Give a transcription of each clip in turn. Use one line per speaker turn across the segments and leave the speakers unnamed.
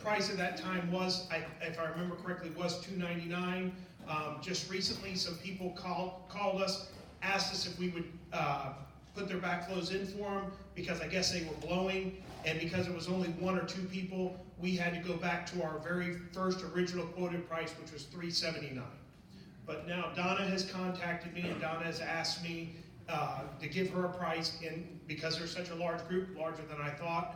price at that time was, if I remember correctly, was $299. Just recently, some people called us, asked us if we would put their backflows in for them because I guess they were blowing, and because it was only 1 or 2 people, we had to go back to our very first original quoted price, which was $379. But now Donna has contacted me, and Donna has asked me to give her a price, and because there's such a large group, larger than I thought,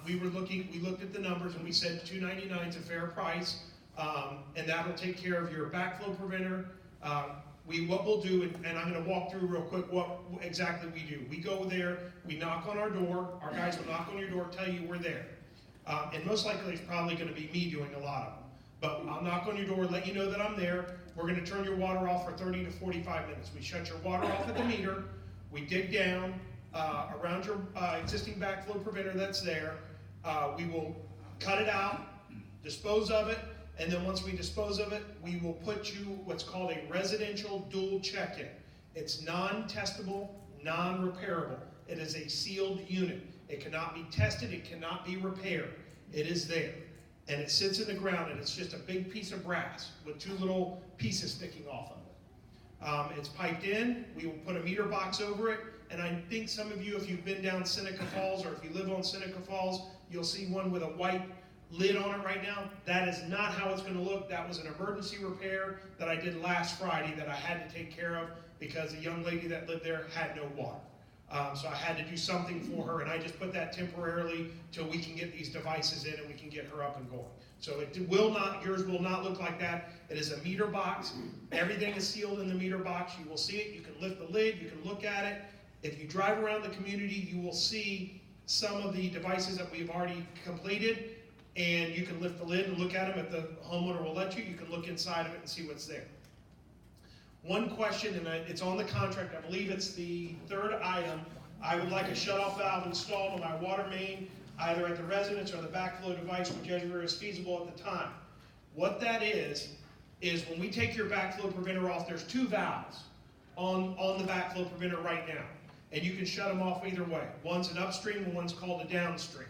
we looked at the numbers and we said $299 is a fair price, and that'll take care of your backflow preventer. What we'll do, and I'm going to walk through real quick what exactly we do. We go there, we knock on our door, our guys will knock on your door, tell you we're there. And most likely it's probably going to be me doing a lot of them. But I'll knock on your door, let you know that I'm there. We're going to turn your water off for 30 to 45 minutes. We shut your water off at the meter, we dig down around your existing backflow preventer that's there. We will cut it out, dispose of it, and then once we dispose of it, we will put you what's called a residential dual check-in. It's non-testable, non-repairable. It is a sealed unit. It cannot be tested, it cannot be repaired. It is there. And it sits in the ground, and it's just a big piece of brass with 2 little pieces sticking off of it. It's piped in, we will put a meter box over it, and I think some of you, if you've been down Seneca Falls, or if you live on Seneca Falls, you'll see one with a white lid on it right now. That is not how it's going to look. That was an emergency repair that I did last Friday that I had to take care of because a young lady that lived there had no water. So I had to do something for her, and I just put that temporarily till we can get these devices in and we can get her up and going. So yours will not look like that. It is a meter box. Everything is sealed in the meter box. You will see it. You can lift the lid. You can look at it. If you drive around the community, you will see some of the devices that we've already completed, and you can lift the lid and look at them if the homeowner will let you. You can look inside of it and see what's there. One question, and it's on the contract, I believe it's the 3rd item. I would like a shutoff valve installed on my water main, either at the residence or the backflow device, whichever is feasible at the time. What that is when we take your backflow preventer off, there's 2 valves on the backflow preventer right now. And you can shut them off either way. One's an upstream and one's called a downstream.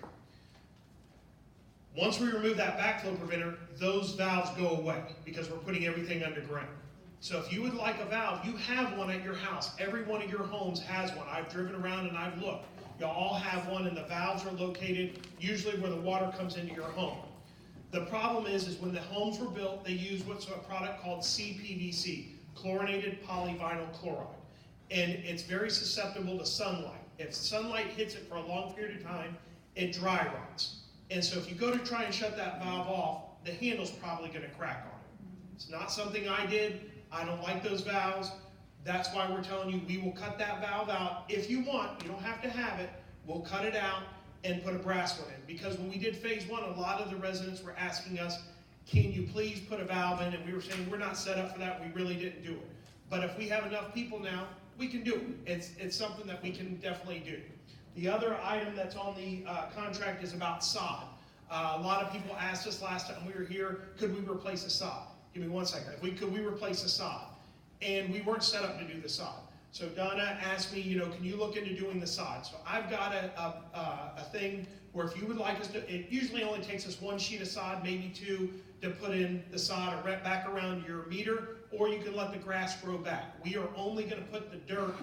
Once we remove that backflow preventer, those valves go away because we're putting everything underground. So if you would like a valve, you have one at your house. Every one of your homes has one. I've driven around and I've looked. You all have one, and the valves are located usually where the water comes into your home. The problem is when the homes were built, they used what's a product called CPVC, chlorinated polyvinyl chloride. And it's very susceptible to sunlight. If sunlight hits it for a long period of time, it dry rots. And so if you go to try and shut that valve off, the handle's probably going to crack on it. It's not something I did. I don't like those valves. That's why we're telling you we will cut that valve out. If you want, you don't have to have it. We'll cut it out and put a brass one in. Because when we did phase 1, a lot of the residents were asking us, can you please put a valve in? And we were saying, we're not set up for that. We really didn't do it. But if we have enough people now, we can do it. It's something that we can definitely do. The other item that's on the contract is about sod. A lot of people asked us last time we were here, could we replace the sod? Give me 1 second. Could we replace the sod? And we weren't set up to do the sod. So Donna asked me, can you look into doing the sod? So I've got a thing where if you would like us to, it usually only takes us 1 sheet of sod, maybe 2, to put in the sod back around your meter, or you can let the grass grow back. We are only going to put the dirt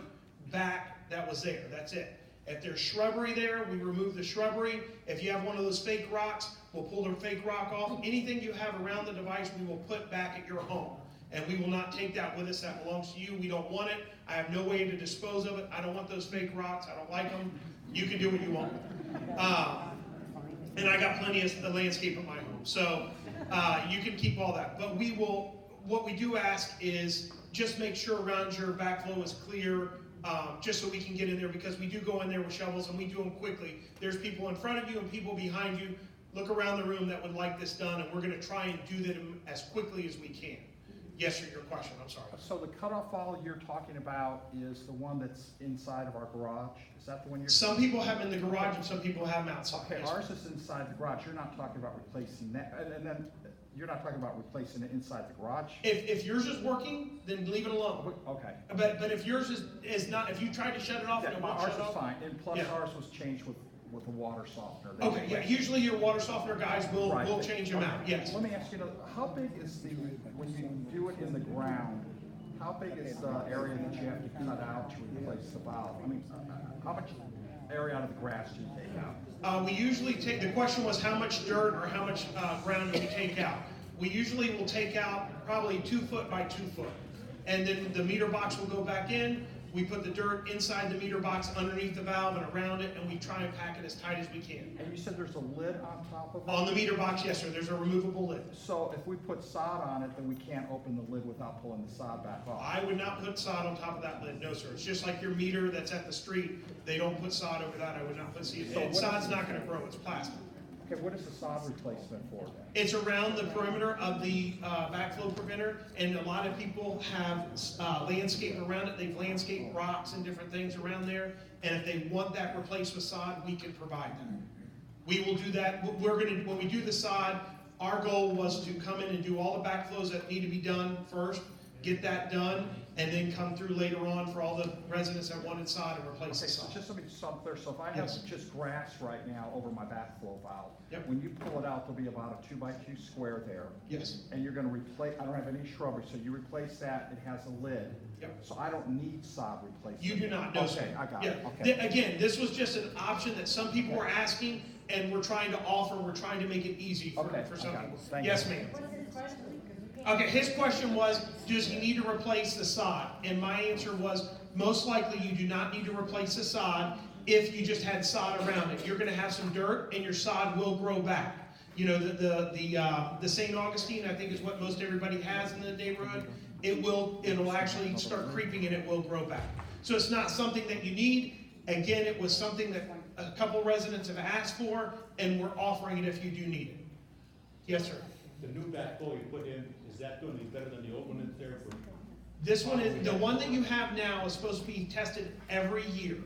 back that was there. That's it. If there's shrubbery there, we remove the shrubbery. If you have one of those fake rocks, we'll pull the fake rock off. Anything you have around the device, we will put back at your home. And we will not take that with us. That belongs to you. We don't want it. I have no way to dispose of it. I don't want those fake rocks. I don't like them. You can do what you want with them. And I got plenty of the landscape at my home. So you can keep all that. But what we do ask is just make sure around your backflow is clear, just so we can get in there, because we do go in there with shovels and we do them quickly. There's people in front of you and people behind you. Look around the room that would like this done, and we're going to try and do them as quickly as we can. Yes, sir, your question, I'm sorry.
So the cutoff valve you're talking about is the one that's inside of our garage? Is that the one you're?
Some people have them in the garage and some people have them outside.
Okay,
yes,
ours is inside the garage. You're not talking about replacing that, and then you're not talking about replacing it inside the garage?
If yours is working, then leave it alone.
Okay.
But if yours is not, if you tried to shut it off,
Yeah,
and it won't
ours
shut
is
off.
fine, and plus
Yeah.
ours was changed with with a water softener. They
Okay, yeah,
replace-
usually your water softener guys will
Right.
change them out, yes.
Let me ask you, how big is when you do it in the ground, how big is the area that you have to cut out to replace the valve? I mean, how much area out of the grass do you take out?
We usually take, the question was how much dirt or how much ground do we take out? We usually will take out probably 2 foot by 2 foot. And then the meter box will go back in. We put the dirt inside the meter box underneath the valve and around it, and we try and pack it as tight as we can.
And you said there's a lid on top of it?
On the meter box, yes, sir, there's a removable lid.
So if we put sod on it, then we can't open the lid without pulling the sod back off?
I would not put sod on top of that lid, no, sir. It's just like your meter that's at the street. They don't put sod over that. I would not put seed.
So
And
what
sod's
is-
not gonna grow, it's plastic.
Okay, what is the sod replacement for then?
It's around the perimeter of the backflow preventer, and a lot of people have landscape around it. They've landscaped rocks and different things around there, and if they want that replaced with sod, we can provide that. We will do that. When we do the sod, our goal was to come in and do all the backflows that need to be done first, get that done, and then come through later on for all the residents that wanted sod and replace
Okay,
the
so
sod.
just let me so I'm clear, so if I have
Yes.
just grass right now over my backflow valve,
Yep.
when you pull it out, there'll be about a 2x2 square there.
Yes.
And you're gonna replace, I don't have any shrubbery, so you replace that, it has a lid.
Yep.
So I don't need sod replacement.
You do not, no, sir.
Okay, I got
Yeah.
it, okay.
Again, this was just an option that some people were asking, and we're trying to offer, we're trying to make it easy for
Okay,
some
I got it.
people.
Thank
Yes,
you.
ma'am.
What's his question? 'Cause we can't-
Okay, his question was, does he need to replace the sod? And my answer was, most likely you do not need to replace the sod if you just had sod around it. You're gonna have some dirt and your sod will grow back. You know, the St. Augustine, I think is what most everybody has in the neighborhood. It'll actually start creeping and it will grow back. So it's not something that you need. Again, it was something that a couple residents have asked for, and we're offering it if you do need it. Yes, sir.
The new backflow you put in, is that gonna be better than the old one that's there for?
This one is, the one that you have now is supposed to be tested every year.